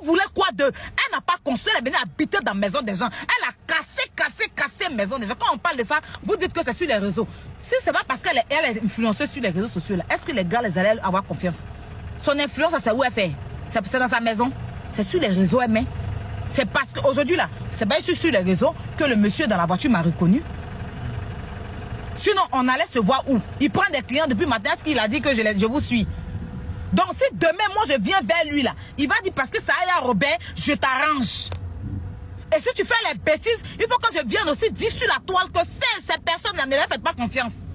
voulait quoi d'eux? Elle n'a pas construit, elle est venue habiter dans la maison des gens. Elle a cassé la maison des gens. Quand on parle de ça, vous dites que c'est sur les réseaux. Si c'est pas parce qu'elle est influenceuse sur les réseaux sociaux, est-ce que les gars les allaient avoir confiance? Son influence, c'est où elle fait? C'est dans sa maison. C'est sur les réseaux, elle met. C'est parce qu'aujourd'hui, là, c'est pas sur les réseaux que le monsieur dans la voiture m'a reconnu. Sinon, on allait se voir où? Il prend des clients depuis matin, est-ce qu'il a dit que je vous suis? Donc, si demain, moi, je viens vers lui, là, il va dire parce que ça aille à Robert, je t'arrange. Et si tu fais les bêtises, il faut que je vienne aussi dire sur la toile que ces personnes-là ne leur faites pas confiance.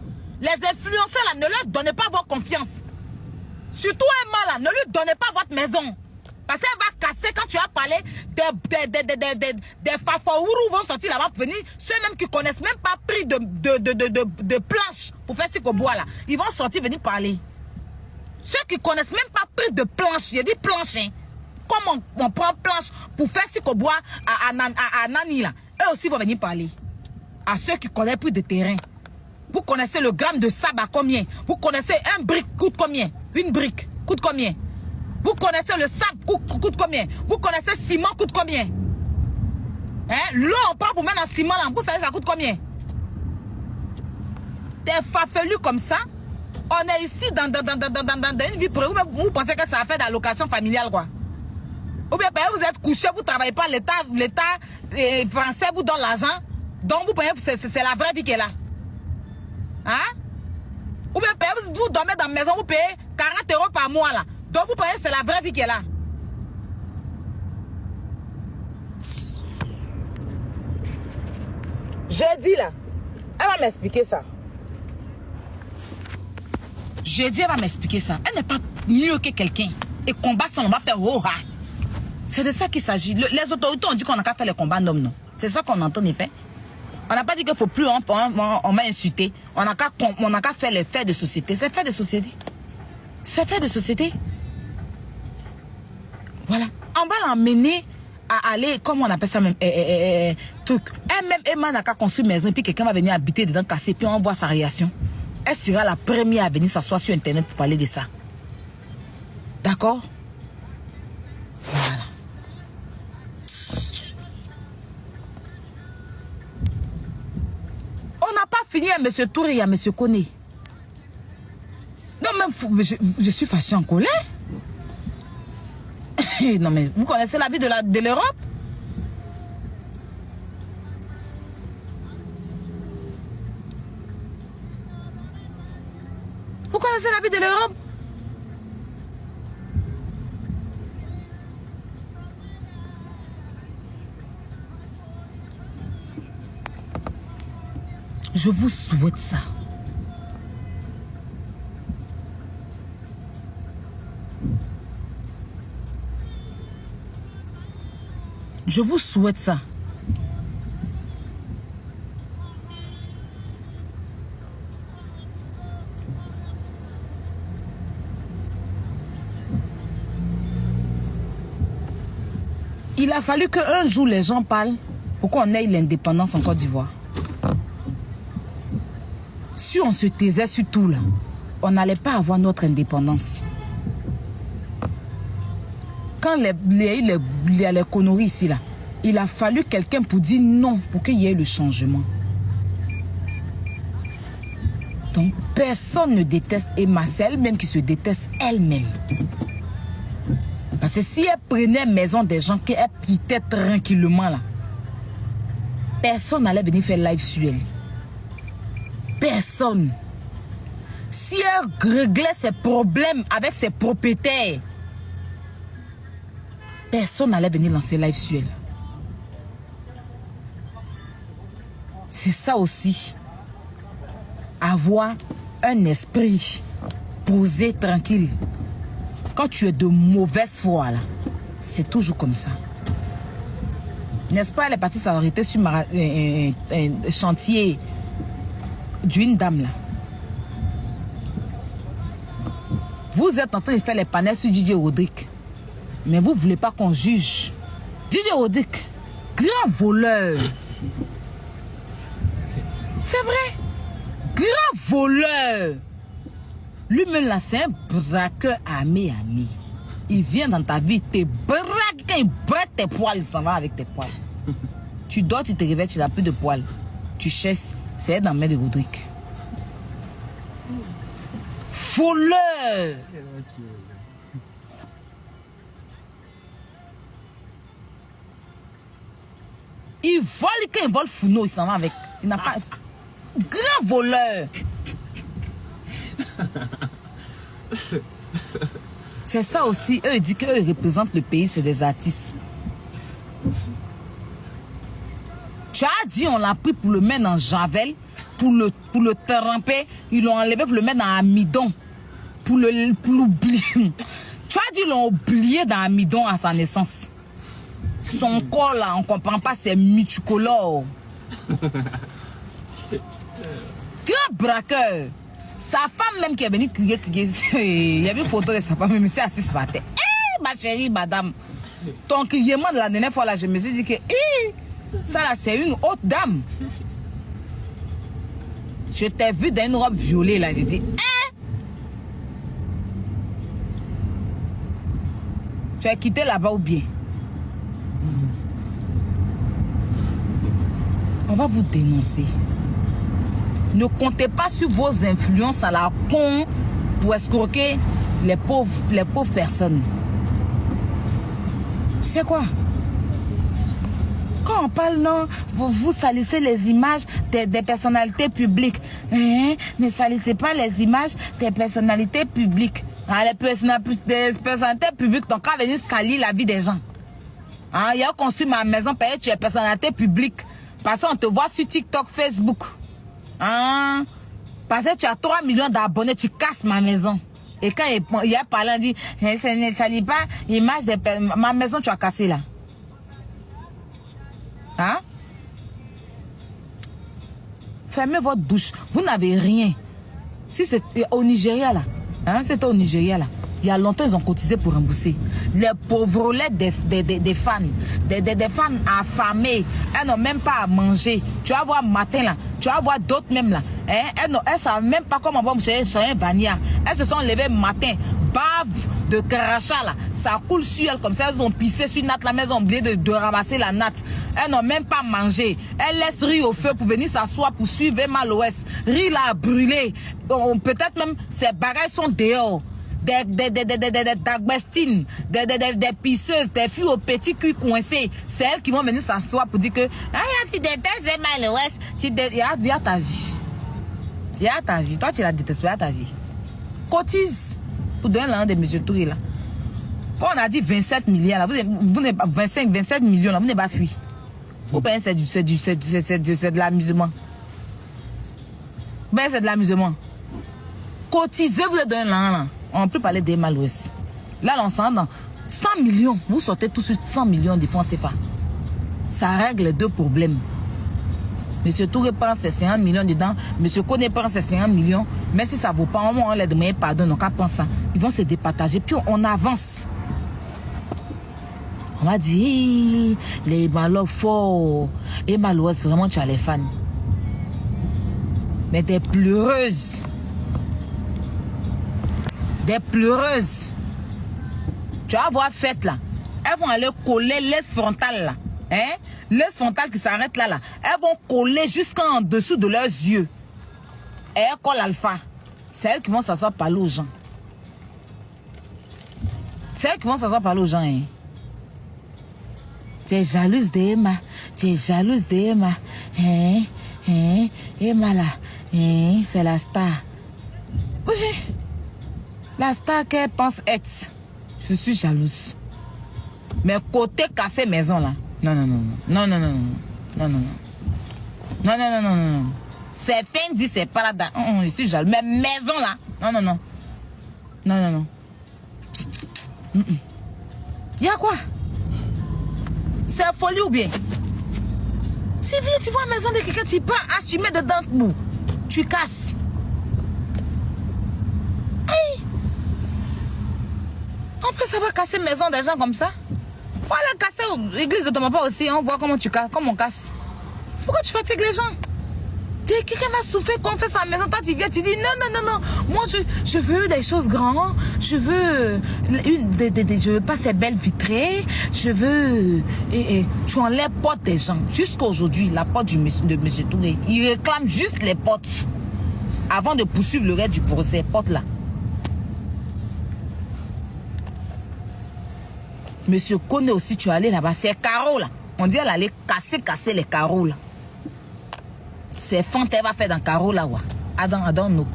Les influenceurs, là, ne leur donnez pas votre confiance. Surtout Emma, là, ne lui donnez pas votre maison. Parce qu'elle va casser quand tu as parlé des fafaourous vont sortir là-bas pour venir. Ceux-mêmes qui connaissent même pas pris de planches pour faire ce qu'au bois là. Ils vont sortir venir parler. Ceux qui connaissent même pas pris de planches, il dit planche, hein. Comme on prend planche pour faire ce qu'au bois à Nani là. Eux aussi vont venir parler. À ceux qui connaissent plus de terrain. Vous connaissez le gramme de sable à combien? Vous connaissez un brique coûte combien? Une brique coûte combien? Vous connaissez le sable coûte combien? Vous connaissez ciment coûte combien? Hein? L'eau on prend pour mettre dans le ciment là. Vous savez ça coûte combien? Des fafelus comme ça. On est ici dans une vie privée. Vous pensez que ça a fait d'allocation familiale quoi? Ou bien vous êtes couché, vous ne travaillez pas, l'État français vous donne l'argent. Donc vous payez, c'est la vraie vie qui est là. Hein? Ou bien vous dormez dans la maison, vous payez 40 € par mois là. Donc vous payez, c'est la vraie vie qui est là. J'ai dit là, elle va m'expliquer ça. J'ai dit, elle va m'expliquer ça. Elle n'est pas mieux que quelqu'un. Et combat ça, on va faire oh ha. C'est de ça qu'il s'agit. Les autorités ont dit qu'on n'a qu'à faire les combats d'hommes, non? C'est ça qu'on entend en effet. On n'a pas dit qu'il ne faut plus, on m'a insulté. On n'a qu'à faire les faits de société. C'est fait de société. C'est fait de société. Voilà. On va l'emmener à aller, comment on appelle ça même, truc. Elle-même, Emma n'a qu'à construire une maison et puis quelqu'un va venir habiter dedans, casser, puis on voit sa réaction. Elle sera la première à venir s'asseoir sur Internet pour parler de ça. D'accord? Voilà. On n'a pas fini à M. Touré et à M. Koné. Non, même je suis fâchée en colère. Non, mais vous connaissez la vie de l'Europe? Vous connaissez la vie de l'Europe? Je vous souhaite ça. Je vous souhaite ça. Il a fallu qu'un jour les gens parlent pour qu'on ait l'indépendance en Côte d'Ivoire. Si on se taisait sur tout là, on n'allait pas avoir notre indépendance. Quand il y a les conneries ici là, il a fallu quelqu'un pour dire non, pour qu'il y ait le changement. Donc personne ne déteste Emma, c'est elle-même qui se déteste elle-même. Parce que si elle prenait maison des gens, qu'elle quittait tranquillement là, personne n'allait venir faire live sur elle. Personne. Si elle réglait ses problèmes avec ses propriétaires, personne n'allait venir lancer live sur elle. C'est ça aussi. Avoir un esprit posé, tranquille. Quand tu es de mauvaise foi, là, c'est toujours comme ça. N'est-ce pas, elle est partie s'arrêter sur un chantier d'une dame, là. Vous êtes en train de faire les panels sur Didier Rodrigue. Mais vous ne voulez pas qu'on juge. Didier Rodrigue, grand voleur. C'est vrai. Grand voleur. Lui-même là, c'est un braqueur ami. Il vient dans ta vie, te braque quand il brette tes poils, il s'en va avec tes poils. Tu dors, tu te réveilles, tu n'as plus de poils. Tu cherches, c'est dans la main de Rodrigue. Voleur! Il vole, quand il vole Founo, il s'en va avec. Il n'a pas... Grand voleur! C'est ça aussi, eux, ils disent qu'eux représentent le pays, c'est des artistes. Tu as dit, on l'a pris pour le mettre en javel, pour le tremper, ils l'ont enlevé pour le mettre dans amidon, pour l'oublier. Tu as dit, ils l'ont oublié dans amidon à sa naissance. Son corps là, on ne comprend pas, c'est multicolore. Grand braqueur. Sa femme même qui est venue crier. Il y avait une photo de sa femme, mais c'est assise par terre. Eh, ma chérie, madame. Ton criement de la dernière fois là, je me suis dit que ça là, c'est une haute dame. Je t'ai vu dans une robe violée là, j'ai dit, tu as quitté là-bas ou bien? On va vous dénoncer. Ne comptez pas sur vos influences à la con pour escroquer les pauvres personnes. C'est quoi? Quand on parle, non, vous salissez les images des personnalités publiques. Ne salissez pas les images des personnalités publiques. Ah, les personnalités publiques, donc quand venir salir la vie des gens. Ah, il y a construit ma maison, payé, tu es personnalité publique. Parce qu'on te voit sur TikTok, Facebook. Hein? Parce que tu as 3 millions d'abonnés, tu casses ma maison. Et quand il a parlé, il dit, ça ne salit pas l'image de ma maison, tu as cassé là. Hein? Fermez votre bouche. Vous n'avez rien. Si c'était au Nigeria là, hein, c'était au Nigeria là. Il y a longtemps, ils ont cotisé pour rembourser. Les pauvretés des fans, des fans affamés, elles n'ont même pas à manger. Tu vas voir matin là, tu vas voir d'autres même là. Hein? Elles ne savent même pas comment on va chercher un bania. Elles se sont levées matin, bave de crachat là. Ça coule sur elles comme ça. Elles ont pissé sur natte la maison, oublié de ramasser la natte. Elles n'ont même pas mangé. Elles laissent riz au feu pour venir s'asseoir pour suivre mal ouest. Riz là brûlé. Peut-être même ces bagages sont dehors. Des dagbestines, des pisseuses, des filles au petit cul coincé. C'est elles qui vont venir s'asseoir pour dire que tu détestes mal ouest. Il y a ta vie. Il y a ta vie. Toi, tu la détestes, il y a ta vie. Cotise pour donner l'un de M. Touré là. Quand on a dit 27 milliards, là, vous n'êtes pas 25, 27 millions, là, vous n'êtes pas fui. Vous pensez que c'est de l'amusement. Ben, c'est de l'amusement. Cotisez, vous êtes donné l'un là. On ne peut plus parler des mal-ouest. Là, on s'en dans 100 millions. Vous sortez tout de suite 100 millions de francs CFA. Ça règle les deux problèmes. Monsieur Touré prend ses 50 millions dedans. Monsieur Koné prend ses 50 millions. Mais si ça ne vaut pas, on les demande pardon. Donc, on ça. Ils vont se départager. Puis, on avance. On va dire, les malheurs forts. Et mal-ouest, vraiment, tu as les fans. Mais des pleureuses. Des pleureuses. Tu vas voir fête là. Elles vont aller coller l'aise frontale là. Hein? L'aise frontale qui s'arrête là. Elles vont coller jusqu'en dessous de leurs yeux. Et elles collent alpha. C'est elles qui vont s'asseoir parler aux gens. C'est elles qui vont s'asseoir parler aux gens. Hein? Tu es jalouse d'Emma. Tu es jalouse d'Emma. Hein? Hein? Emma là. Hein? C'est la star. Oui. La star qu'elle pense être, je suis jalouse. Mais côté cassé maison là, non. C'est Fendi, c'est Prada. Je suis jalouse. Mais maison là, non. Il y a quoi? C'est la folie ou bien? Si viens, tu vois la maison de quelqu'un, tu prends, tu mets dedans, tu casses. Hey! Après, ça va casser maison des gens comme ça. Faut aller casser l'église de ton papa aussi. On voit comment tu casses, comment on casse. Pourquoi tu fatigues les gens? Quelqu'un va souffrir qu'on fait sa maison. Toi, tu viens, tu dis non. Moi, je veux des choses grandes. Je veux je veux pas ces belles vitrées. Je veux. Tu enlèves les portes des gens. Jusqu'à aujourd'hui, la porte de M. Touré, il réclame juste les portes. Avant de poursuivre le reste du procès, portes là. Monsieur Kone aussi, tu es allé là-bas. Ces carreaux là. On dit elle allait casser les carreaux là. C'est Fante va faire dans le carreau là. Adam, no.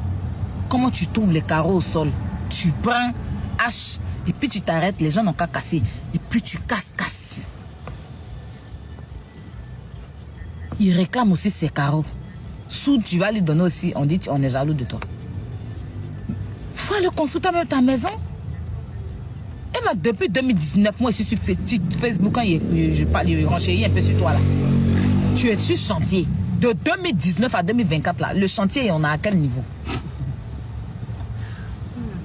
Comment tu trouves les carreaux au sol? Tu prends hache et puis tu t'arrêtes, les gens n'ont qu'à casser. Et puis tu casses. Il réclame aussi ses carreaux. Sous, tu vas lui donner aussi. On dit on est jaloux de toi. Faut aller construire toi-même ta maison. Et moi, depuis 2019, moi, je suis sur Facebook, quand je parle, je renchéris un peu sur toi là. Tu es sur chantier. De 2019 à 2024, là, le chantier, on a à quel niveau?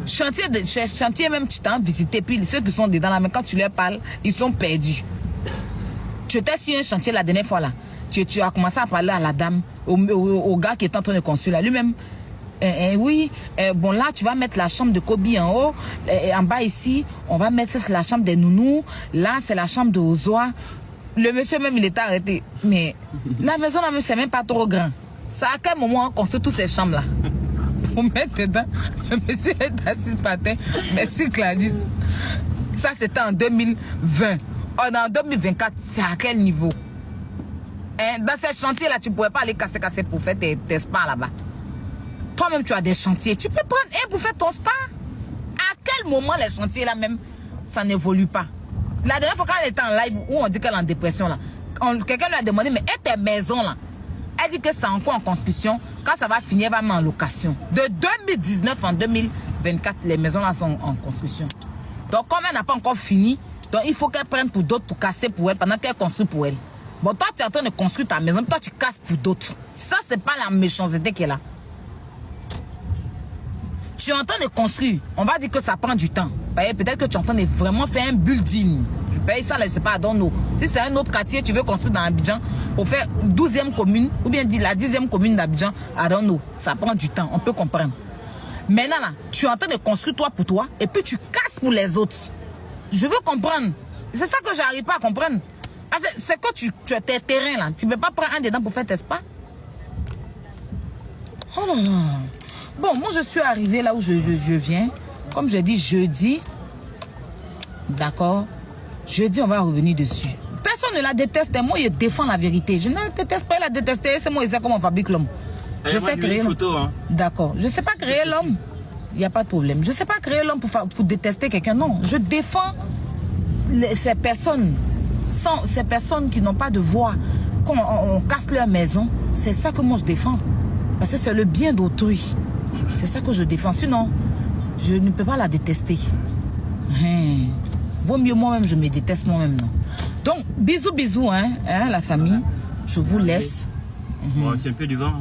Chantier même, tu t'en visité, puis ceux qui sont dedans là, mais quand tu leur parles, ils sont perdus. Tu étais sur un chantier la dernière fois là. Tu as commencé à parler à la dame, au gars qui est en train de construire là. Lui-même, oui, bon là, tu vas mettre la chambre de Kobe en haut. En bas ici, on va mettre la chambre des nounous. Là, c'est la chambre de Ozoa. Le monsieur même, il était arrêté. Mais la maison là, c'est même pas trop grand. Ça à quel moment on construit toutes ces chambres là? Pour mettre dedans, le monsieur est assis par terre. Merci Gladys. Ça, c'était en 2020. En 2024, c'est à quel niveau? Dans ces chantiers là, tu ne pourrais pas aller casser pour faire tes spas là-bas. Toi-même, tu as des chantiers. Tu peux prendre un pour faire ton spa. À quel moment les chantiers là même, ça n'évolue pas? La dernière fois quand elle était en live, où on dit qu'elle est en dépression là, quelqu'un lui a demandé, mais et tes maisons là? Elle dit que c'est encore en construction. Quand ça va finir, elle va mettre en location. De 2019 en 2024, les maisons là sont en construction. Donc comme elle n'a pas encore fini, donc il faut qu'elle prenne pour d'autres pour casser pour elle pendant qu'elle construit pour elle. Bon, toi tu es en train de construire ta maison, toi tu casses pour d'autres. Ça, c'est pas la méchanceté qui est là. Tu es en train de construire, on va dire que ça prend du temps. Peut-être que tu es en train de vraiment faire un building. Je paye ça, là, je sais pas, don't know. Si c'est un autre quartier, tu veux construire dans Abidjan pour faire 12e commune, ou bien la 10e commune d'Abidjan, I don't know. Ça prend du temps, on peut comprendre. Maintenant, là, tu es en train de construire toi pour toi, et puis tu casses pour les autres. Je veux comprendre. C'est ça que j'arrive pas à comprendre. C'est que tu as tes terrains, là. Tu ne peux pas prendre un dedans pour faire tes spas. Oh là là. Bon, moi, je suis arrivée là où je viens. Comme je dis, jeudi. D'accord. Jeudi, on va revenir dessus. Personne ne la déteste. Moi, je défends la vérité. Je ne déteste pas la détester. C'est moi, je sais comment on fabrique l'homme. Je sais créer l'homme. Hein. D'accord. Je ne sais pas créer l'homme. Il n'y a pas de problème. Je ne sais pas créer l'homme pour détester quelqu'un. Non. Je défends ces personnes. Ces personnes qui n'ont pas de voix. Quand on casse leur maison, c'est ça que moi, je défends. Parce que c'est le bien d'autrui. C'est ça que je défends. Sinon, je ne peux pas la détester. Vaut mieux moi-même, je me déteste moi-même. Donc, bisous, la famille. Je vous laisse. Bon, c'est un peu du vent.